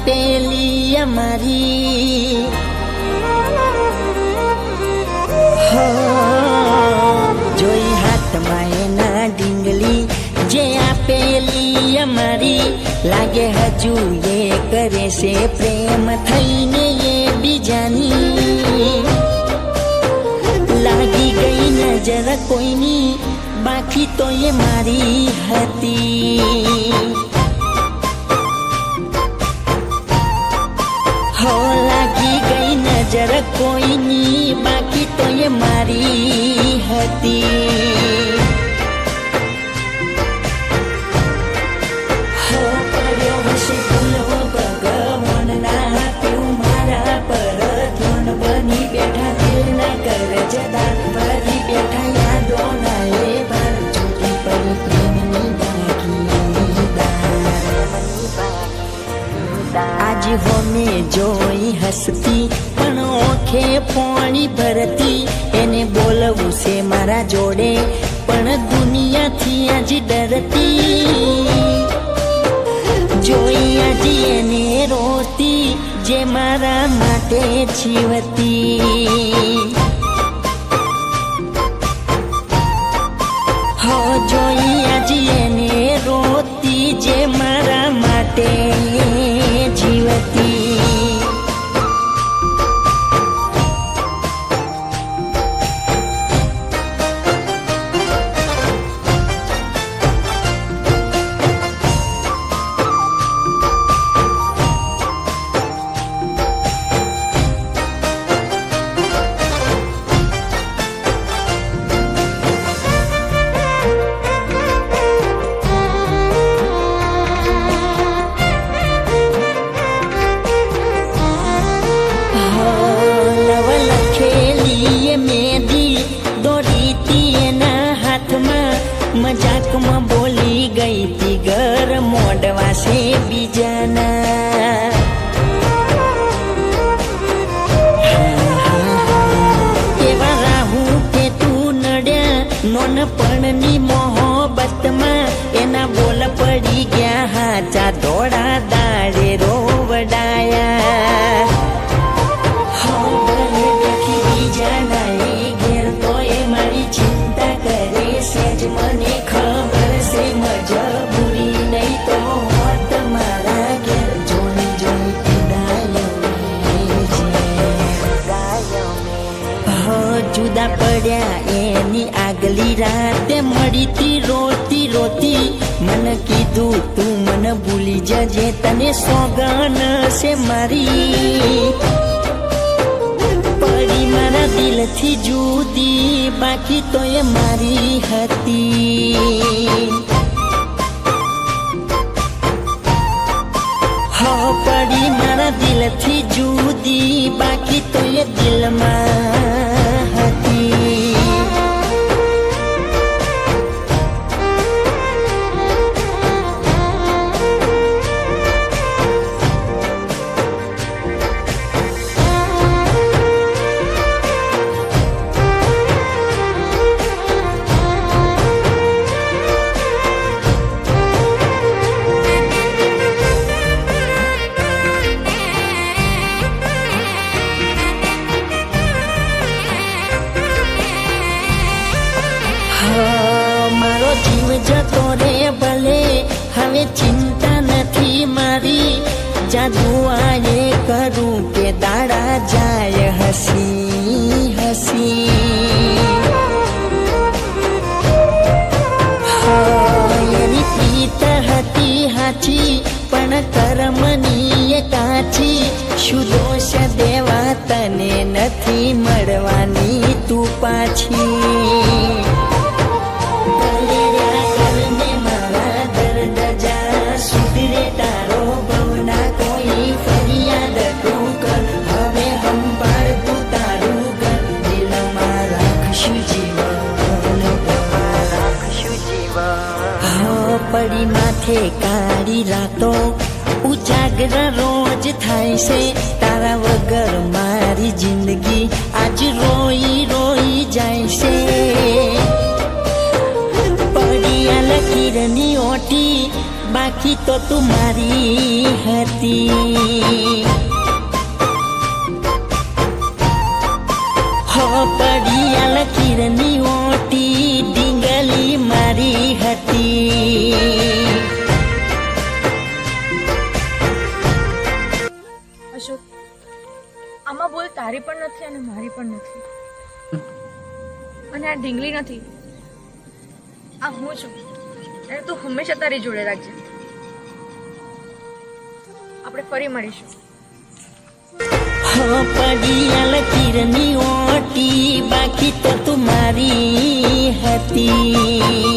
આપેલી અમારી જોઈ હાથમાં એના ડીંગલી જે આપેલી અમારી લાગે હજુ એ કરે છે પ્રેમ થઈને એ બીજાની લાગી ગઈ નજર કોઈની બાકી તો એ મારી હતી હો લાગી ગઈ નજર કોઈની બાકી તો એ મારી હતી હો પડ્યો હશે ભૂલો ભગવાનના હાથું મારા પર ધોન બની બેઠા દિલ ના કર જતા ભરી બેઠા યાદો ના એ ભર છૂટી પડી પ્રેમની ભાગીદાર આજ હોમે જોઈ હસતી પણ ઓખે પાણી ભરતી એને બોલવું છે મારા જોડે પણ દુનિયાથી આજ ડરતી જોઈ આજ એને રોતી જે મારા માટે જીવતી હો જોઈ આજ એને રોતી જે મારા માટે જીવતી મજાકમાં બોલી ગઈ તી ઘર મોડવા છે બીજાના એવા રાહું કે તું નડ્યા નોનપણની મોહબ્બતમાં એના બોલ પડી ગયા હાચા ધોળા દાડે રોવડાયા બીજાના એ ઘેર તો એ મારી ચિંતા કરે સેજ મને ખબર છે મજબૂરી નહીં તો હોત મારા ઘેર જોઈ જોઈ જુદા પડ્યા એની આગલી રાતે મળી તી રોતી રોતી મને કીધું તું મને ભૂલી જજે તને સોગન છે મારી પડી મારા દિલથી જુદી બાકી તો એ મારી હતી હો પડી મારા દિલથી જુદી બાકી તો એ દિલમાં હતી મારો જીવ જતો રે ભલે હવે ચિંતા નથી મારી જાદુ આને કરું કે દાડા જાય હસી હસી એની પ્રીત હતી હાચી પણ કર્મની કાચી શું દોષ દેવા તને નથી મળવાની તું પાછી પડી માથે કાળી રાતો ઉજાગર રોજ થાય છે તારા વગર મારી જિંદગી આજ રોઈ રોઈ જાય છે પડી આ લકીરની ઓટી બાકી તો તું મારી હતી. હો પડિયા લકીરની ઓટી ડીંગલી મારી હતી. અશોક, આમાં બોલ તારી પણ નથી અને મારી પણ નથી. અને આ ઢીંગલી નથી, આ હું છું. અને તું હંમેશા તારી જોડે રાખજે. આપણે ફરી મળીશું. હો પડિયા લકીરની ઓટી બાકી તો તું મારી હતી.